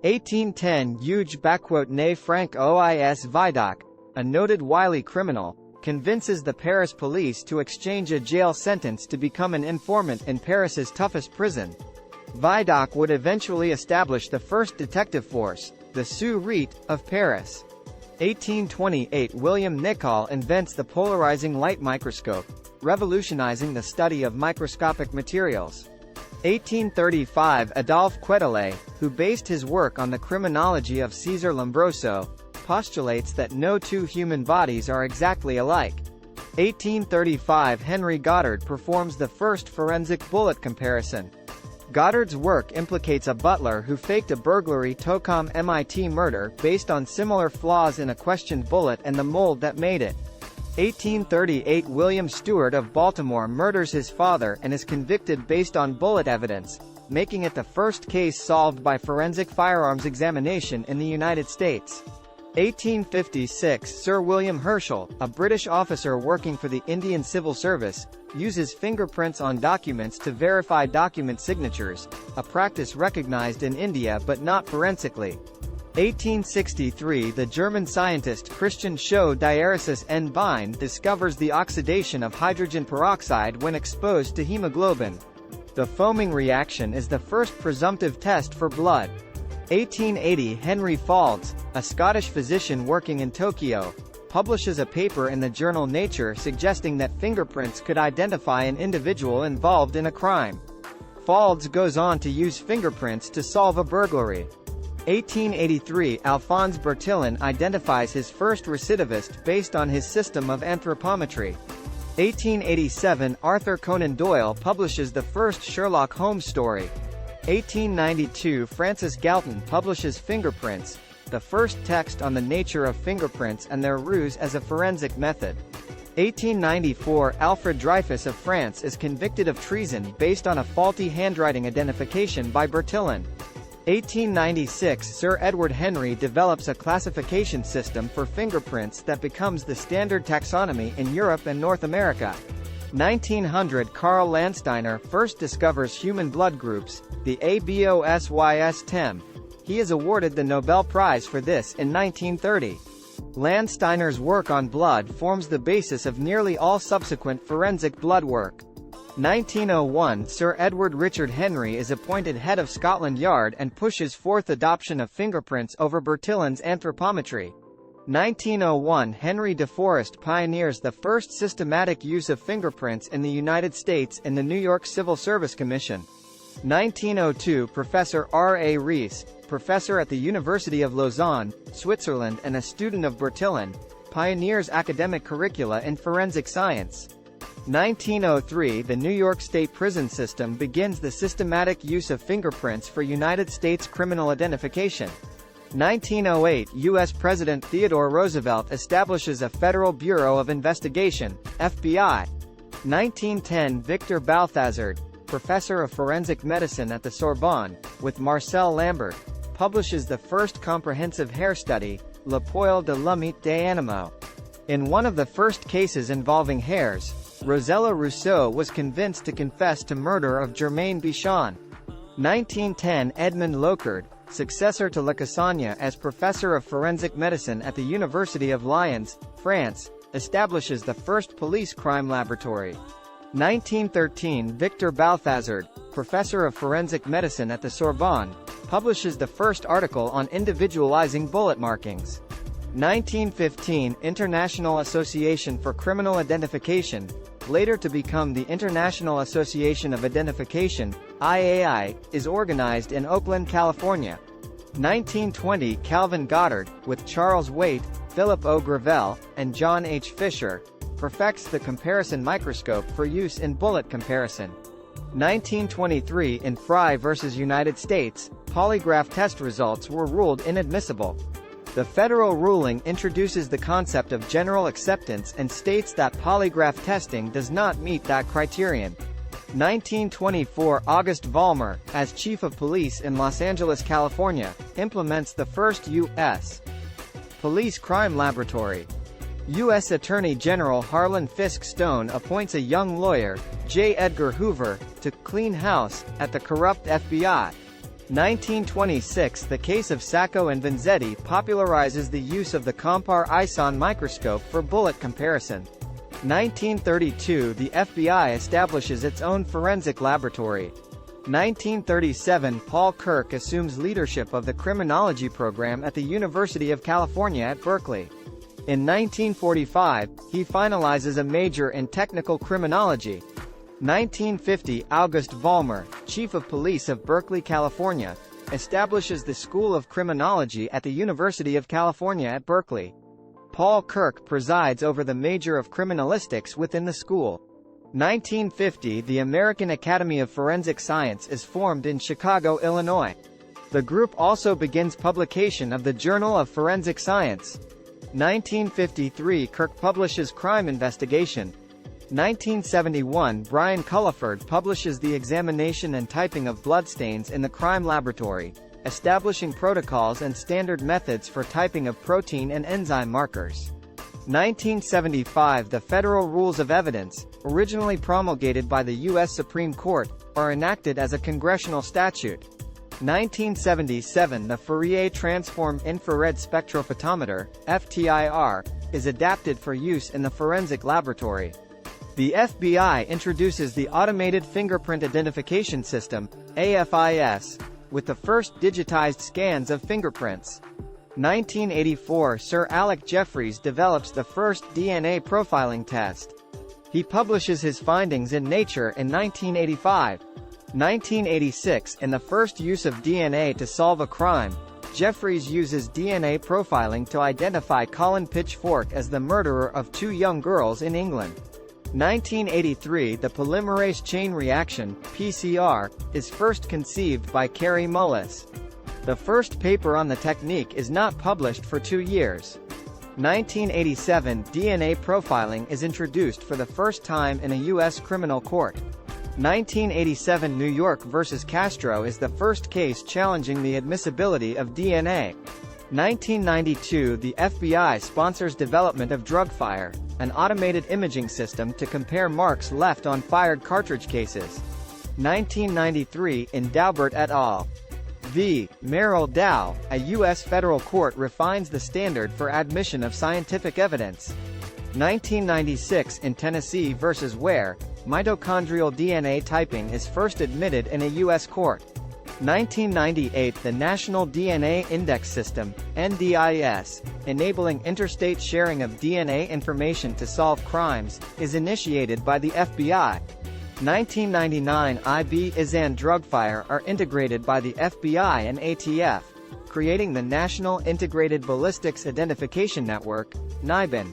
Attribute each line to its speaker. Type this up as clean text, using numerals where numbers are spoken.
Speaker 1: 1810 Hugues né Frank Ois Vidocq, a noted wily criminal, convinces the Paris police to exchange a jail sentence to become an informant in Paris's toughest prison. Vidocq would eventually establish the first detective force, the Sûreté of Paris. 1828 William Nicol invents the polarizing light microscope, revolutionizing the study of microscopic materials. 1835 Adolphe Quetelet, who based his work on the criminology of Cesare Lombroso, postulates that no two human bodies are exactly alike. 1835 Henry Goddard performs the first forensic bullet comparison. Goddard's work implicates a butler who faked a burglary Tocom MIT murder based on similar flaws in a questioned bullet and the mold that made it. 1838 William Stewart of Baltimore murders his father and is convicted based on bullet evidence, making it the first case solved by forensic firearms examination in the United States. 1856 Sir William Herschel, a British officer working for the Indian Civil Service, uses fingerprints on documents to verify document signatures, a practice recognized in India but not forensically. 1863 The German scientist Christian Schoe Diaeresis N. Bind discovers the oxidation of hydrogen peroxide when exposed to hemoglobin. The foaming reaction is the first presumptive test for blood. 1880 Henry Faulds, a Scottish physician working in Tokyo, publishes a paper in the journal Nature suggesting that fingerprints could identify an individual involved in a crime. Faulds goes on to use fingerprints to solve a burglary. 1883 Alphonse Bertillon identifies his first recidivist based on his system of anthropometry. 1887 Arthur Conan Doyle publishes the first Sherlock Holmes story. 1892 Francis Galton publishes Fingerprints, the first text on the nature of fingerprints and their use as a forensic method. 1894 Alfred Dreyfus of France is convicted of treason based on a faulty handwriting identification by Bertillon. 1896 Sir Edward Henry develops a classification system for fingerprints that becomes the standard taxonomy in Europe and North America. 1900 Karl Landsteiner first discovers human blood groups, the ABOSYS-TEM. He is awarded the Nobel Prize for this in 1930. Landsteiner's work on blood forms the basis of nearly all subsequent forensic blood work. 1901 Sir Edward Richard Henry is appointed head of Scotland Yard and pushes forth adoption of fingerprints over Bertillon's anthropometry. 1901 Henry de Forest pioneers the first systematic use of fingerprints in the United States in the New York Civil Service Commission. 1902 Professor R. A. Rees, professor at the University of Lausanne, Switzerland and a student of Bertillon, pioneers academic curricula in forensic science. 1903 The New York State prison system begins the systematic use of fingerprints for United States criminal identification. 1908 U.S. President Theodore Roosevelt establishes a Federal Bureau of Investigation, FBI. 1910 Victor Balthazard, professor of forensic medicine at the Sorbonne, with Marcel Lambert, publishes the first comprehensive hair study, Le Poil de l'Homme d'Animo. In one of the first cases involving hairs, Rosella Rousseau was convinced to confess to murder of Germaine Bichon. 1910 Edmond Locard, successor to Le Cassagne as professor of forensic medicine at the University of Lyons, France, establishes the first police crime laboratory. 1913 Victor Balthazard, professor of forensic medicine at the Sorbonne, publishes the first article on individualizing bullet markings. 1915 International Association for Criminal Identification, later to become the International Association of Identification, IAI, is organized in Oakland, California. 1920 Calvin Goddard, with Charles Waite, Philip O. Gravel, and John H. Fisher, perfects the comparison microscope for use in bullet comparison. 1923 In Frye v. United States, polygraph test results were ruled inadmissible. The federal ruling introduces the concept of general acceptance and states that polygraph testing does not meet that criterion. 1924 August Vollmer, as chief of police in Los Angeles, California, implements the first U.S. police crime laboratory. U.S. Attorney General Harlan Fiske Stone appoints a young lawyer, J. Edgar Hoover, to clean house at the corrupt FBI. 1926 The case of Sacco and Vanzetti popularizes the use of the Compar ISON microscope for bullet comparison. 1932 The FBI establishes its own forensic laboratory. 1937 Paul Kirk assumes leadership of the criminology program at the University of California at Berkeley. In 1945, he finalizes a major in technical criminology. 1950 August Vollmer, Chief of Police of Berkeley, California, establishes the School of Criminology at the University of California at Berkeley. Paul Kirk presides over the major of criminalistics within the school. 1950 The American Academy of Forensic Science is formed in Chicago, Illinois. The group also begins publication of the Journal of Forensic Science. 1953 Kirk publishes Crime Investigation. 1971 Brian Culliford publishes The Examination and Typing of Bloodstains in the Crime Laboratory, establishing protocols and standard methods for typing of protein and enzyme markers. 1975 The Federal Rules of Evidence, originally promulgated by the U.S. Supreme Court, are enacted as a congressional statute. 1977 The Fourier Transform Infrared Spectrophotometer, FTIR, is adapted for use in the forensic laboratory. The FBI introduces the Automated Fingerprint Identification System, AFIS, with the first digitized scans of fingerprints. 1984 Sir Alec Jeffreys develops the first DNA profiling test. He publishes his findings in Nature in 1985. 1986 In the first use of DNA to solve a crime, Jeffreys uses DNA profiling to identify Colin Pitchfork as the murderer of two young girls in England. 1983 The polymerase chain reaction, PCR, is first conceived by Kary Mullis. The first paper on the technique is not published for 2 years. 1987 DNA profiling is introduced for the first time in a U.S. criminal court. 1987 New York vs. Castro is the first case challenging the admissibility of DNA. 1992 The FBI sponsors development of DrugFire, an automated imaging system to compare marks left on fired cartridge cases. 1993 In Daubert et al. v. Merrill Dow, a U.S. federal court refines the standard for admission of scientific evidence. 1996 In Tennessee vs. Ware, mitochondrial DNA typing is first admitted in a U.S. court. 1998 The National DNA Index System, NDIS, enabling interstate sharing of DNA information to solve crimes, is initiated by the FBI. 1999 IB-IS and DrugFire are integrated by the FBI and ATF, creating the National Integrated Ballistics Identification Network, NIBIN.